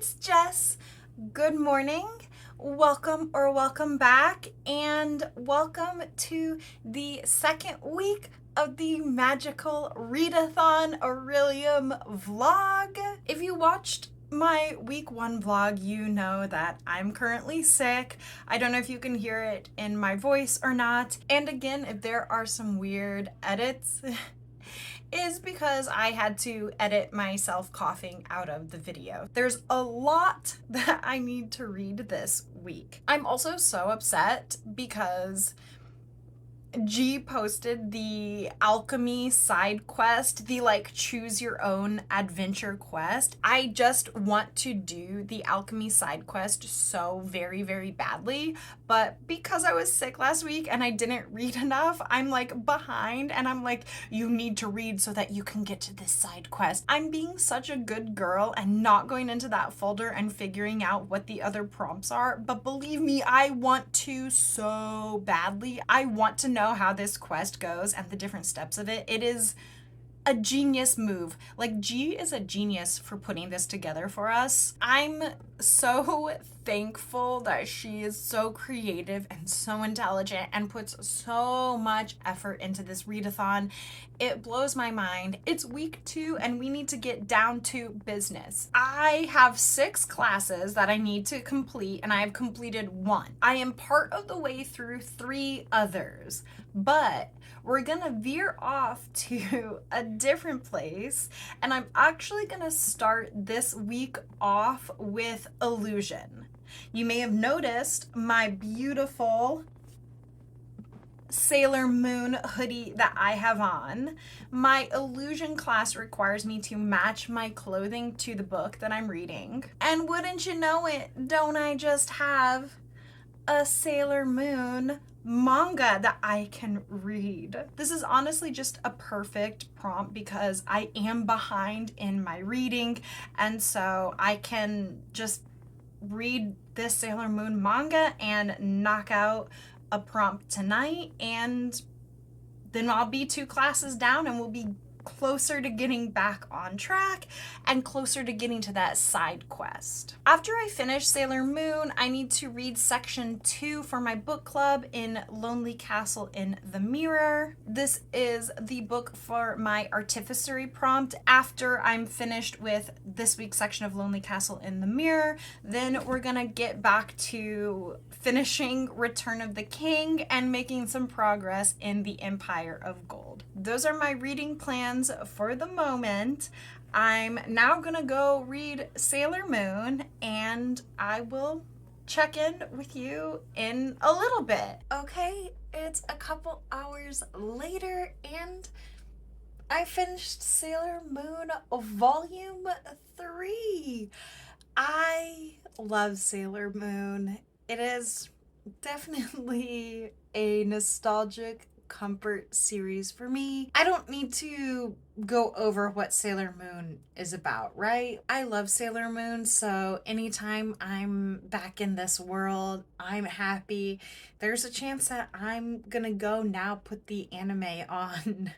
it's Jess. Good morning. Welcome back, and welcome to the second week of the magical Readathon Aurelium vlog. If you watched my week one vlog, you know that I'm currently sick. I don't know if you can hear it in my voice or not. And again, if there are some weird edits, is because I had to edit myself coughing out of the video. There's a lot that I need to read this week. I'm also so upset because G posted the alchemy side quest, the choose your own adventure quest. I just want to do the alchemy side quest so very, very badly, but because I was sick last week and I didn't read enough, I'm behind, and I'm you need to read so that you can get to this side quest. I'm being such a good girl and not going into that folder and figuring out what the other prompts are, but believe me, I want to so badly. I want to know how this quest goes and the different steps of it. It is a genius move. G is a genius for putting this together for us. I'm so thankful that she is so creative and so intelligent and puts so much effort into this readathon. It blows my mind. It's week 2 and we need to get down to business. I have 6 classes that I need to complete, and I have completed 1. I am part of the way through 3 others, but we're gonna veer off to a different place, and I'm actually gonna start this week off with illusion. You may have noticed my beautiful Sailor Moon hoodie that I have on. My illusion class requires me to match my clothing to the book that I'm reading. And wouldn't you know it, don't I just have a Sailor Moon manga that I can read? This is honestly just a perfect prompt because I am behind in my reading, and so I can just read this Sailor Moon manga and knock out a prompt tonight, and then I'll be 2 classes down and we'll be closer to getting back on track and closer to getting to that side quest. After I finish Sailor Moon, I need to read section 2 for my book club in Lonely Castle in the Mirror. This is the book for my artificery prompt. After I'm finished with this week's section of Lonely Castle in the Mirror, then we're gonna get back to finishing Return of the King and making some progress in the Empire of Gold. Those are my reading plans for the moment. I'm now gonna go read Sailor Moon, and I will check in with you in a little bit. Okay, it's a couple hours later and I finished Sailor Moon Volume 3. I love Sailor Moon. It is definitely a nostalgic comfort series for me. I don't need to go over what Sailor Moon is about, right? I love Sailor Moon, so anytime I'm back in this world, I'm happy. There's a chance that I'm gonna go now put the anime on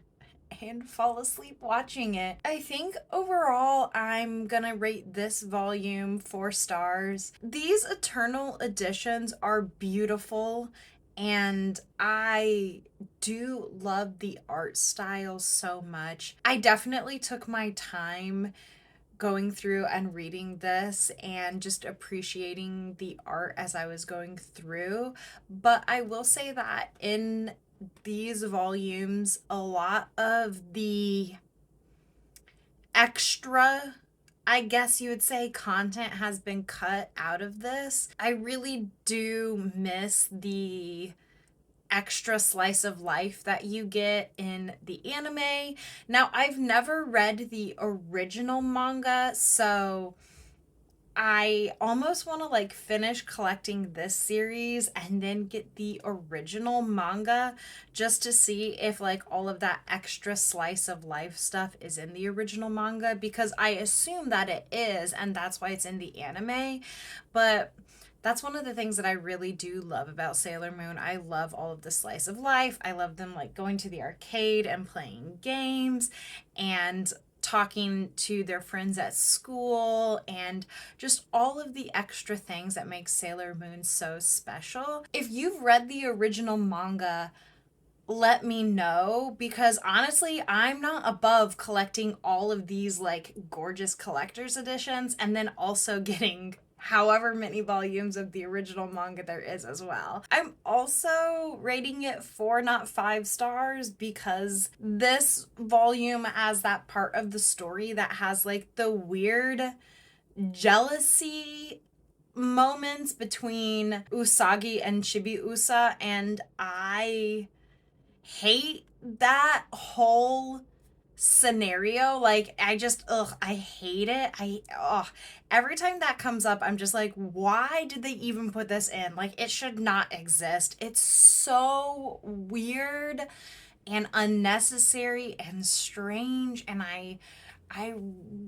and fall asleep watching it. I think overall I'm gonna rate this volume 4 stars. These Eternal editions are beautiful, and I do love the art style so much. I definitely took my time going through and reading this and just appreciating the art as I was going through, but I will say that in these volumes, a lot of the extra, I guess you would say, content has been cut out of this. I really do miss the extra slice of life that you get in the anime. Now, I've never read the original manga, so I almost want to finish collecting this series and then get the original manga just to see if all of that extra slice of life stuff is in the original manga, because I assume that it is, and that's why it's in the anime. But that's one of the things that I really do love about Sailor Moon. I love all of the slice of life. I love them going to the arcade and playing games and talking to their friends at school, and just all of the extra things that make Sailor Moon so special. If you've read the original manga, let me know, because honestly, I'm not above collecting all of these like gorgeous collector's editions and then also getting however many volumes of the original manga there is as well. I'm also rating it 4, not 5 stars, because this volume has that part of the story that has like the weird jealousy moments between Usagi and Chibiusa, and I hate that whole scenario. Like, I hate it. Every time that comes up, I'm just like, why did they even put this in? Like, it should not exist. It's so weird and unnecessary and strange, and I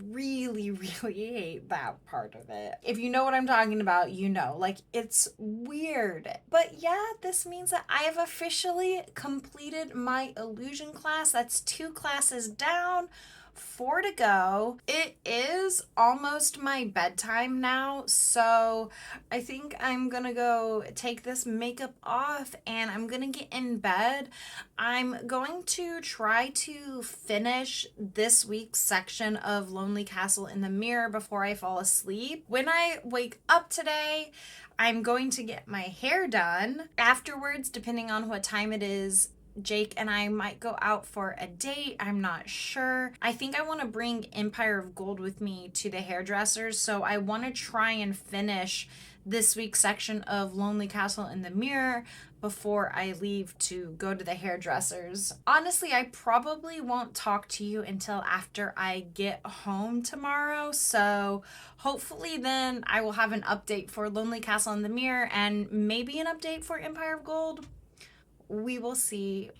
really, really hate that part of it. If you know what I'm talking about, you know. Like, it's weird. But yeah, this means that I have officially completed my illusion class. That's 2 classes down, 4 to go. It is almost my bedtime now, so I think I'm gonna go take this makeup off and I'm gonna get in bed. I'm going to try to finish this week's section of Lonely Castle in the Mirror before I fall asleep. When I wake up today, I'm going to get my hair done. Afterwards, depending on what time it is, Jake and I might go out for a date. I'm not sure. I think I want to bring Empire of Gold with me to the hairdressers, so I want to try and finish this week's section of Lonely Castle in the Mirror before I leave to go to the hairdressers. Honestly, I probably won't talk to you until after I get home tomorrow, so hopefully then I will have an update for Lonely Castle in the Mirror and maybe an update for Empire of Gold. We will see.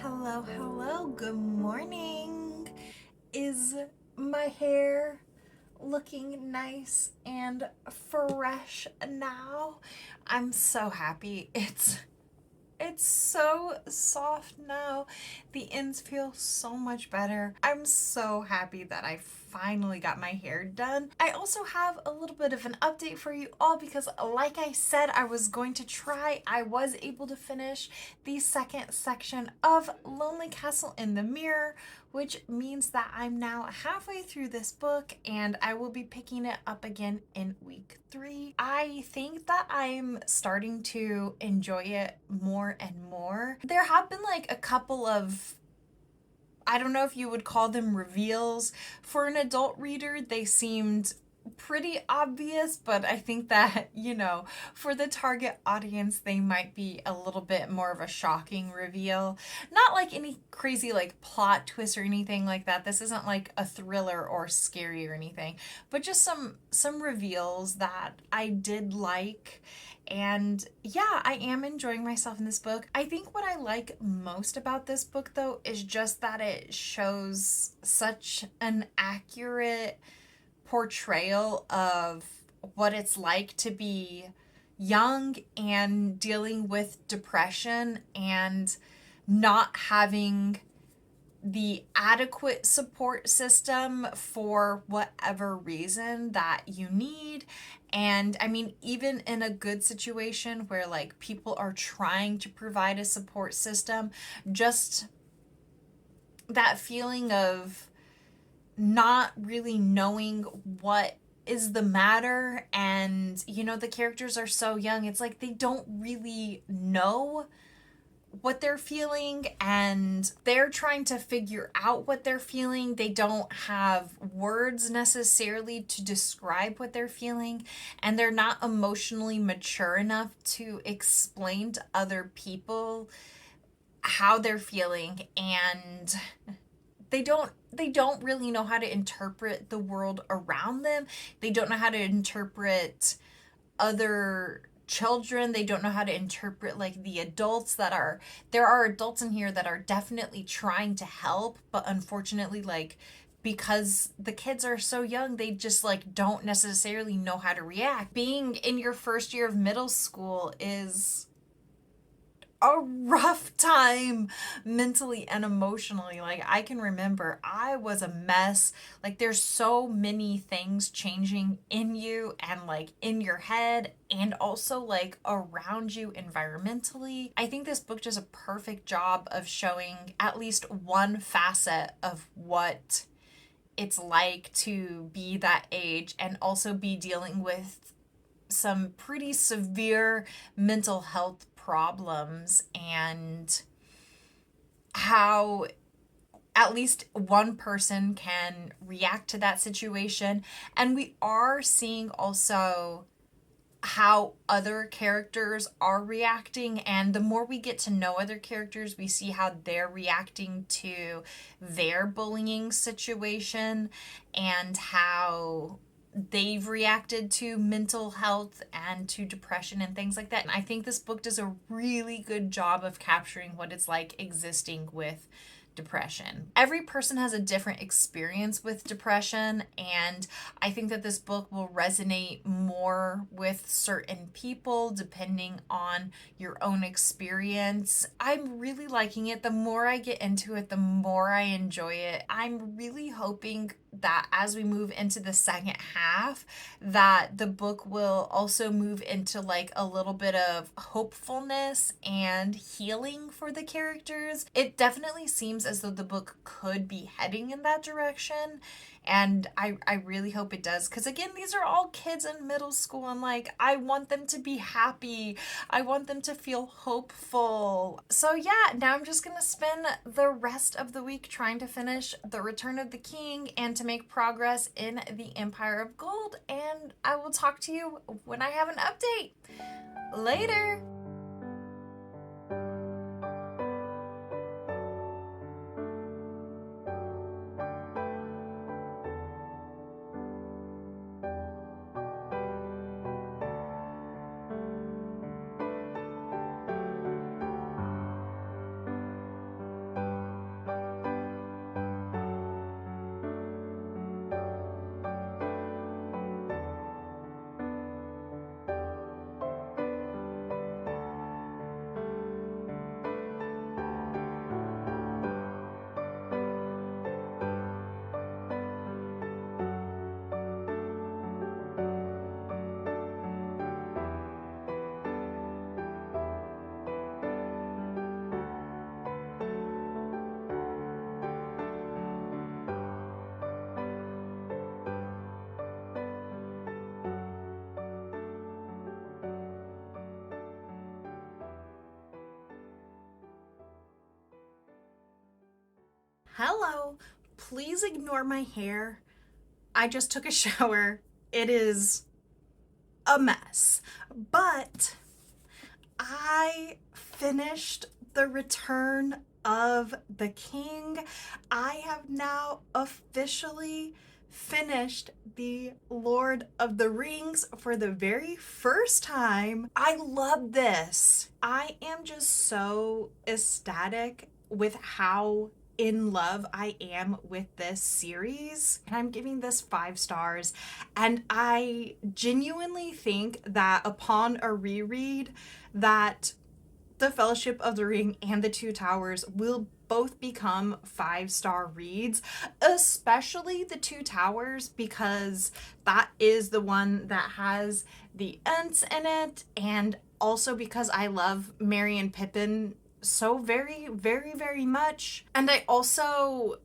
Hello, good morning. Is my hair looking nice and fresh now? I'm so happy. It's so soft now. The ends feel so much better. I'm so happy that I finally got my hair done. I also have a little bit of an update for you all because, like I said, I was going to try. I was able to finish the second section of Lonely Castle in the Mirror, which means that I'm now halfway through this book and I will be picking it up again in week 3. I think that I'm starting to enjoy it more and more. There have been like a couple of, I don't know if you would call them reveals. For an adult reader, they seemed pretty obvious, but I think that, for the target audience, they might be a little bit more of a shocking reveal. Not like any crazy like plot twist or anything like that. This isn't like a thriller or scary or anything, but just some reveals that I did like. And yeah, I am enjoying myself in this book. I think what I like most about this book, though, is just that it shows such an accurate portrayal of what it's like to be young and dealing with depression and not having the adequate support system for whatever reason that you need. And I mean, even in a good situation where like people are trying to provide a support system, just that feeling of not really knowing what is the matter. And you know, the characters are so young, it's like they don't really know what they're feeling, and they're trying to figure out what they're feeling. They don't have words necessarily to describe what they're feeling, and they're not emotionally mature enough to explain to other people how they're feeling. And they don't really know how to interpret the world around them. They don't know how to interpret other children. They don't know how to interpret like the adults that are there are adults in here that are definitely trying to help, but unfortunately, like, because the kids are so young, they just like don't necessarily know how to react. Being in your first year of middle school is a rough time mentally and emotionally. Like, I can remember I was a mess. Like, there's so many things changing in you and like in your head and also like around you environmentally. I think this book does a perfect job of showing at least one facet of what it's like to be that age and also be dealing with some pretty severe mental health problems, and how at least one person can react to that situation. And we are seeing also how other characters are reacting, and the more we get to know other characters, we see how they're reacting to their bullying situation and how they've reacted to mental health and to depression and things like that. And I think this book does a really good job of capturing what it's like existing with depression. Every person has a different experience with depression, and I think that this book will resonate more with certain people depending on your own experience. I'm really liking it. The more I get into it, the more I enjoy it. I'm really hoping that as we move into the second half, that the book will also move into like a little bit of hopefulness and healing for the characters. It definitely seems as though the book could be heading in that direction, and I really hope it does, because again, these are all kids in middle school, and like, I want them to be happy. I want them to feel hopeful. So yeah, now I'm just gonna spend the rest of the week trying to finish The Return of the King and to make progress in The Empire of Gold, and I will talk to you when I have an update. Later! Hello, please ignore my hair. I just took a shower. It is a mess. But I finished The Return of the King. I have now officially finished The Lord of the Rings for the very first time. I love this. I am just so ecstatic with how in love I am with this series, and I'm giving this 5 stars. And I genuinely think that upon a reread, that The Fellowship of the Ring and The Two Towers will both become 5-star reads, especially The Two Towers, because that is the one that has the Ents in it, and also because I love Merry and Pippin so very, very, very much. And I also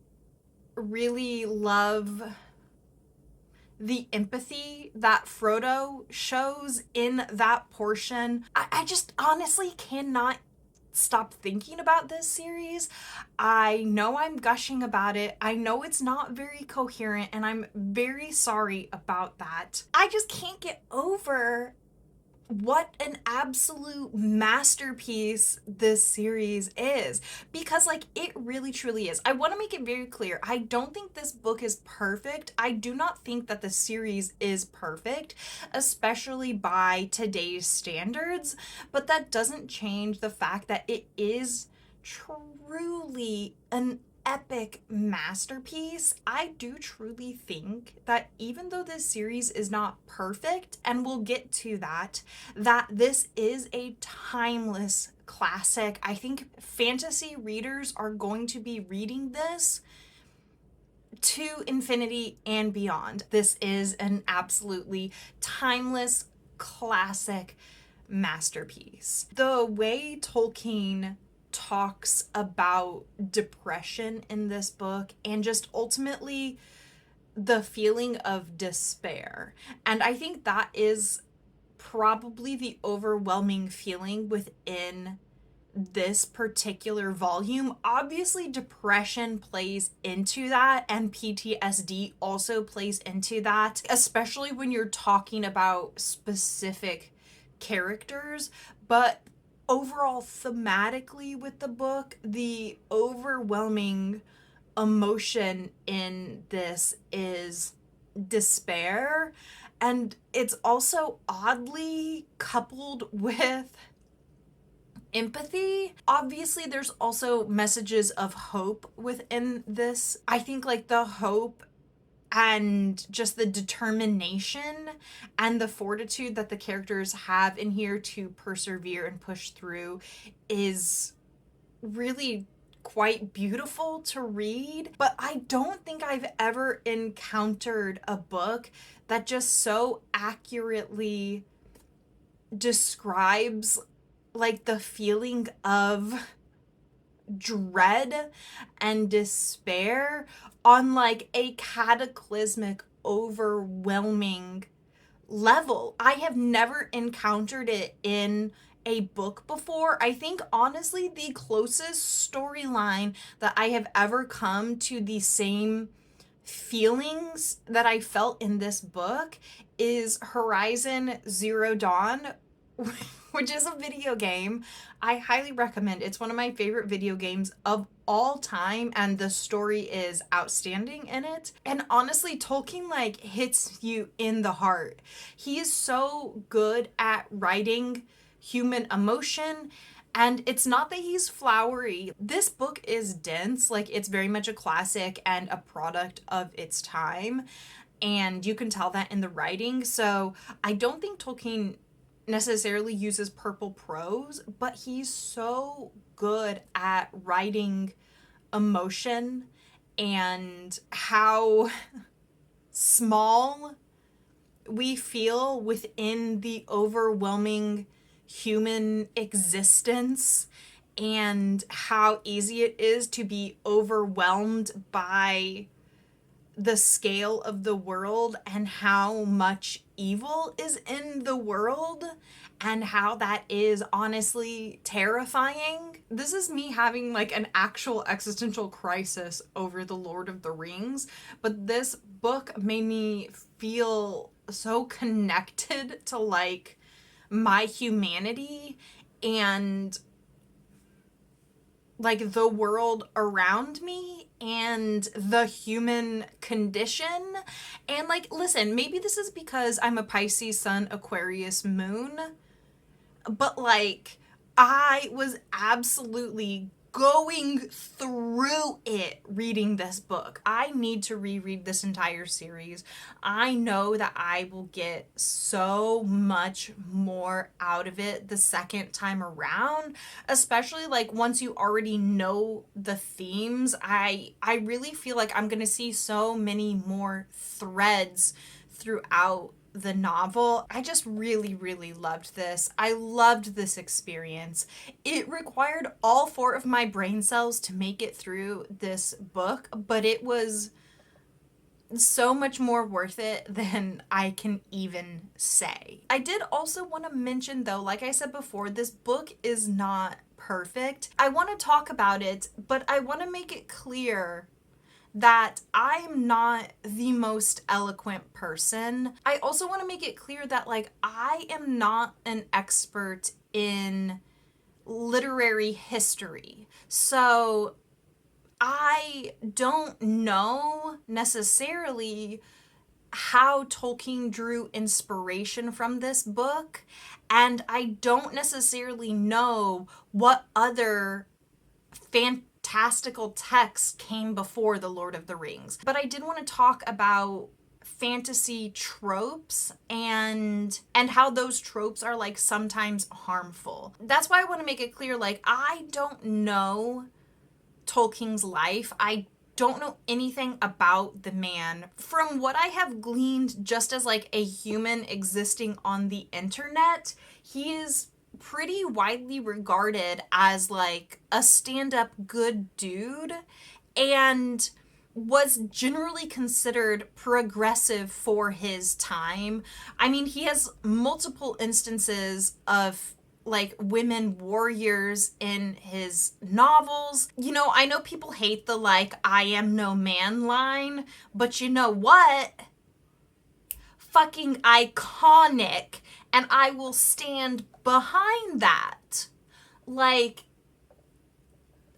really love the empathy that Frodo shows in that portion. I just honestly cannot stop thinking about this series. I know I'm gushing about it. I know it's not very coherent, and I'm very sorry about that. I just can't get over what an absolute masterpiece this series is, because like it really truly is. I want to make it very clear, I don't think this book is perfect. I do not think that the series is perfect, especially by today's standards, but that doesn't change the fact that it is truly an epic masterpiece. I do truly think that even though this series is not perfect, and we'll get to that this is a timeless classic. I think fantasy readers are going to be reading this to infinity and beyond. This is an absolutely timeless classic masterpiece. The way Tolkien talks about depression in this book, and just ultimately the feeling of despair. And I think that is probably the overwhelming feeling within this particular volume. Obviously, depression plays into that, and PTSD also plays into that, especially when you're talking about specific characters. But overall, thematically with the book, the overwhelming emotion in this is despair, and it's also oddly coupled with empathy. Obviously, there's also messages of hope within this. I think like the hope and just the determination and the fortitude that the characters have in here to persevere and push through is really quite beautiful to read. But I don't think I've ever encountered a book that just so accurately describes like the feeling of dread and despair on like a cataclysmic, overwhelming level. I have never encountered it in a book before. I think honestly the closest storyline that I have ever come to the same feelings that I felt in this book is Horizon Zero Dawn, which is a video game. I highly recommend. It's one of my favorite video games of all time, and the story is outstanding in it. And honestly, Tolkien like hits you in the heart. He is so good at writing human emotion, and it's not that he's flowery. This book is dense, like it's very much a classic and a product of its time, and you can tell that in the writing. So I don't think Tolkien necessarily uses purple prose, but he's so good at writing emotion and how small we feel within the overwhelming human existence, and how easy it is to be overwhelmed by the scale of the world and how much evil is in the world, and how that is honestly terrifying. This is me having like an actual existential crisis over The Lord of the Rings, but this book made me feel so connected to like my humanity and like the world around me and the human condition. And like, listen, maybe this is because I'm a Pisces Sun, Aquarius Moon, but like I was absolutely going through it reading this book. I need to reread this entire series. I know that I will get so much more out of it the second time around, especially like once you already know the themes. I really feel like I'm going to see so many more threads throughout the novel. I just really, really loved this. I loved this experience. It required all 4 of my brain cells to make it through this book, but it was so much more worth it than I can even say. I did also want to mention though, like I said before, this book is not perfect. I want to talk about it, but I want to make it clear that I'm not the most eloquent person. I also want to make it clear that like I am not an expert in literary history. So I don't know necessarily how Tolkien drew inspiration from this book, and I don't necessarily know what other fantastical texts came before The Lord of the Rings. But I did want to talk about fantasy tropes and how those tropes are like sometimes harmful. That's why I want to make it clear, like I don't know Tolkien's life. I don't know anything about the man. From what I have gleaned just as like a human existing on the internet, he is pretty widely regarded as like a stand-up good dude and was generally considered progressive for his time. I mean, he has multiple instances of like women warriors in his novels. You know, I know people hate the like I am no man line, but you know what? Fucking iconic, and I will stand behind that. Like,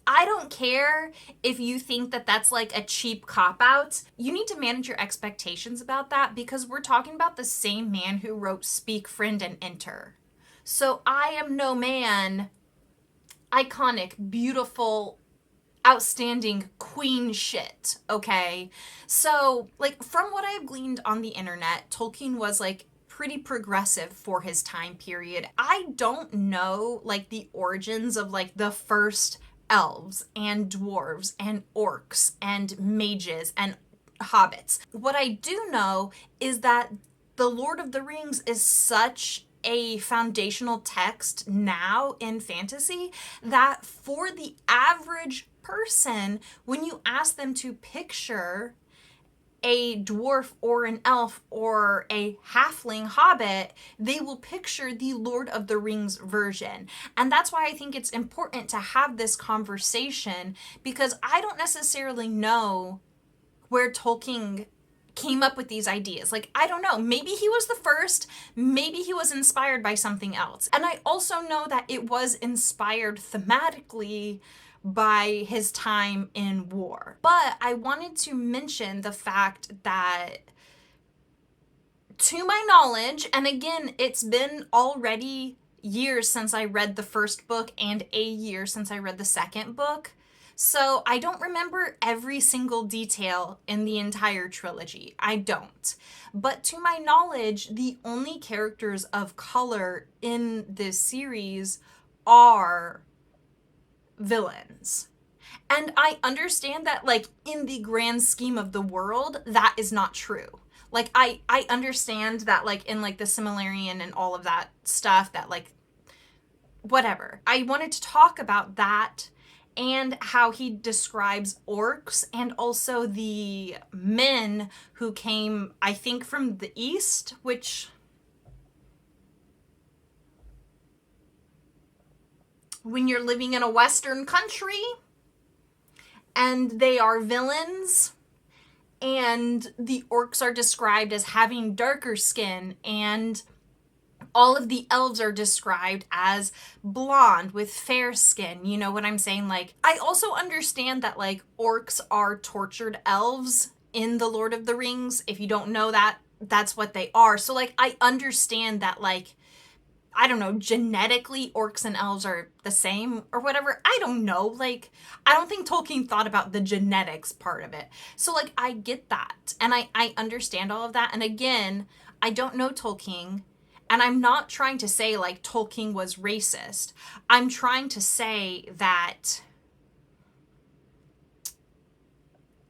I don't care if you think that that's like a cheap cop-out. You need to manage your expectations about that because we're talking about the same man who wrote Speak, Friend, and Enter. So I am no man, iconic, beautiful, outstanding queen shit, okay? So, like, from what I've gleaned on the internet, Tolkien was, like, pretty progressive for his time period. I don't know, like, the origins of, like, the first elves and dwarves and orcs and mages and hobbits. What I do know is that The Lord of the Rings is such a foundational text now in fantasy that for the average person, when you ask them to picture a dwarf or an elf or a halfling hobbit, they will picture the Lord of the Rings version. And that's why I think it's important to have this conversation, because I don't necessarily know where Tolkien came up with these ideas. Like, I don't know, maybe he was the first, maybe he was inspired by something else. And I also know that it was inspired thematically by his time in war. But I wanted to mention the fact that, to my knowledge, and again, it's been already years since I read the first book and a year since I read the second book, so I don't remember every single detail in the entire trilogy. I don't. But to my knowledge, the only characters of color in this series are villains. And I understand that, like, in the grand scheme of the world, that is not true. Like, I understand that, like, in, like, the Silmarillion and all of that stuff, that, like, whatever. I wanted to talk about that and how he describes orcs and also the men who came, I think, from the east, which, when you're living in a Western country and they are villains, and the orcs are described as having darker skin, and all of the elves are described as blonde with fair skin. You know what I'm saying? Like, I also understand that, like, orcs are tortured elves in The Lord of the Rings. If you don't know that, that's what they are. So, like, I understand that, like, I don't know, genetically orcs and elves are the same or whatever. I don't know. Like, I don't think Tolkien thought about the genetics part of it. So, like, I get that. And I understand all of that. And again, I don't know Tolkien. And I'm not trying to say, like, Tolkien was racist. I'm trying to say that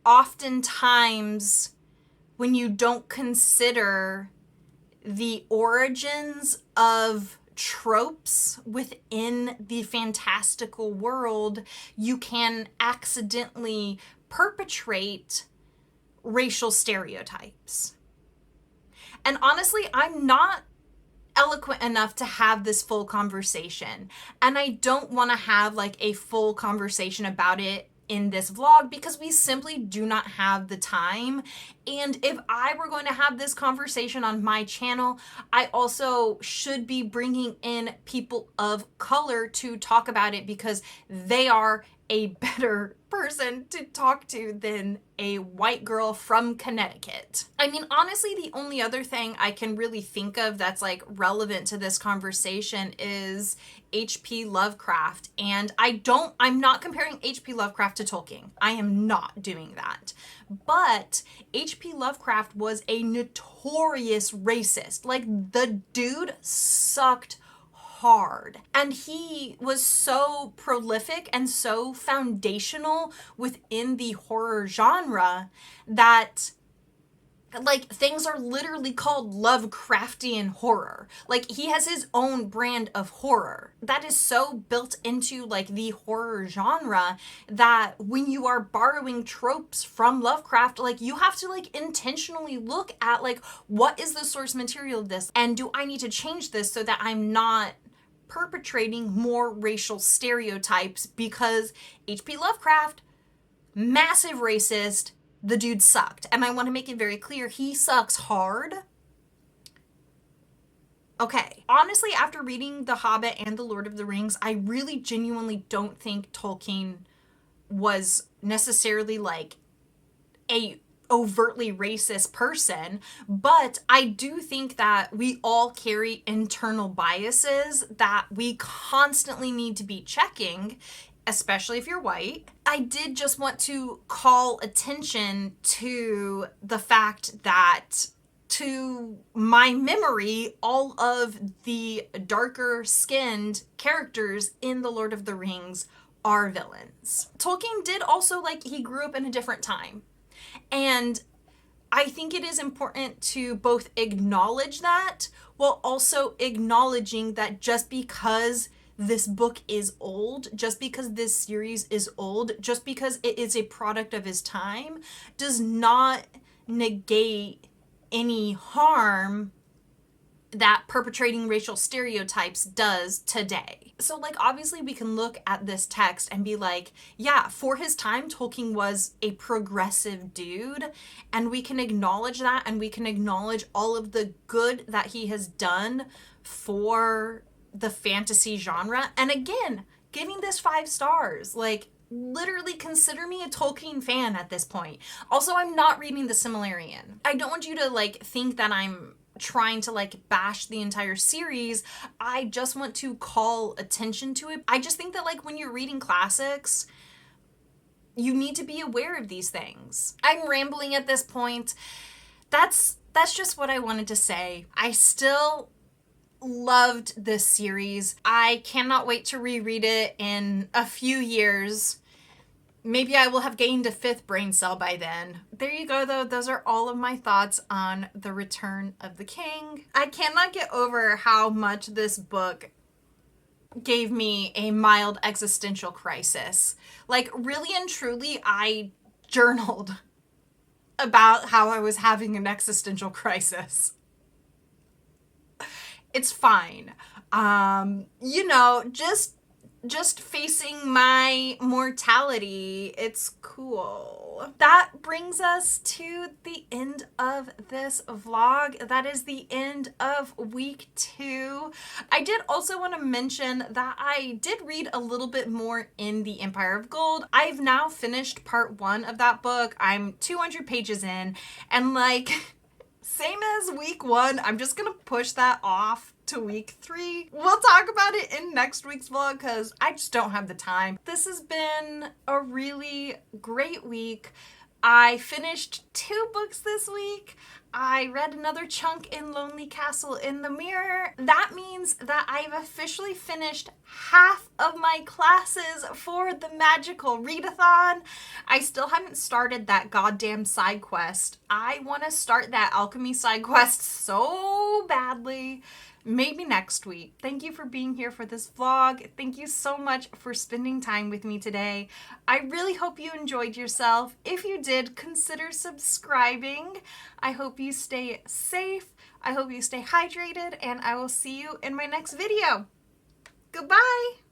oftentimes when you don't consider the origins of tropes within the fantastical world, you can accidentally perpetrate racial stereotypes. And honestly, I'm not eloquent enough to have this full conversation. And I don't want to have like a full conversation about it in this vlog because we simply do not have the time. And if I were going to have this conversation on my channel, I also should be bringing in people of color to talk about it because they are a better person to talk to than a white girl from Connecticut. I mean, honestly, the only other thing I can really think of that's like relevant to this conversation is H.P. Lovecraft. And I'm not comparing H.P. Lovecraft to Tolkien. I am not doing that. But H.P. Lovecraft was a notorious racist. Like, the dude sucked hard. And he was so prolific and so foundational within the horror genre that like things are literally called Lovecraftian horror. Like he has his own brand of horror that is so built into like the horror genre that when you are borrowing tropes from Lovecraft, like you have to like intentionally look at like what is the source material of this and do I need to change this so that I'm not perpetrating more racial stereotypes because H.P. Lovecraft, massive racist, the dude sucked. And I want to make it very clear, he sucks hard. Okay, honestly, after reading The Hobbit and The Lord of the Rings, I really genuinely don't think Tolkien was necessarily like a overtly racist person, but I do think that we all carry internal biases that we constantly need to be checking, especially if you're white. I did just want to call attention to the fact that to my memory, all of the darker skinned characters in The Lord of the Rings are villains. Tolkien did also, like, he grew up in a different time. And I think it is important to both acknowledge that while also acknowledging that just because this book is old, just because this series is old, just because it is a product of his time, does not negate any harm that perpetrating racial stereotypes does today. So like obviously we can look at this text and be like, yeah, for his time Tolkien was a progressive dude, and we can acknowledge that, and we can acknowledge all of the good that he has done for the fantasy genre. And again, giving this 5 stars, like literally consider me a Tolkien fan at this point. Also, I'm not reading the Silmarillion. I don't want you to like think that I'm trying to like bash the entire series. I just want to call attention to it. I just think that like when you're reading classics, you need to be aware of these things. I'm rambling at this point. That's just what I wanted to say. I still loved this series. I cannot wait to reread it in a few years. Maybe I will have gained a 5th brain cell by then. There you go, though. Those are all of my thoughts on The Return of the King. I cannot get over how much this book gave me a mild existential crisis. Like, really and truly, I journaled about how I was having an existential crisis. It's fine. You know, just facing my mortality. It's cool. That brings us to the end of this vlog. That is the end of week 2. I did also want to mention that I did read a little bit more in The Empire of Gold. I've now finished part 1 of that book. I'm 200 pages in, and like same as week 1, I'm just gonna push that off to week 3. We'll talk about it in next week's vlog because I just don't have the time. This has been a really great week. I finished 2 books this week. I read another chunk in Lonely Castle in the Mirror. That means that I've officially finished half of my classes for the magical Readathon. I still haven't started that goddamn side quest. I want to start that alchemy side quest so badly. Maybe next week. Thank you for being here for this vlog. Thank you so much for spending time with me today. I really hope you enjoyed yourself. If you did, consider subscribing. I hope you stay safe. I hope you stay hydrated, and I will see you in my next video. Goodbye.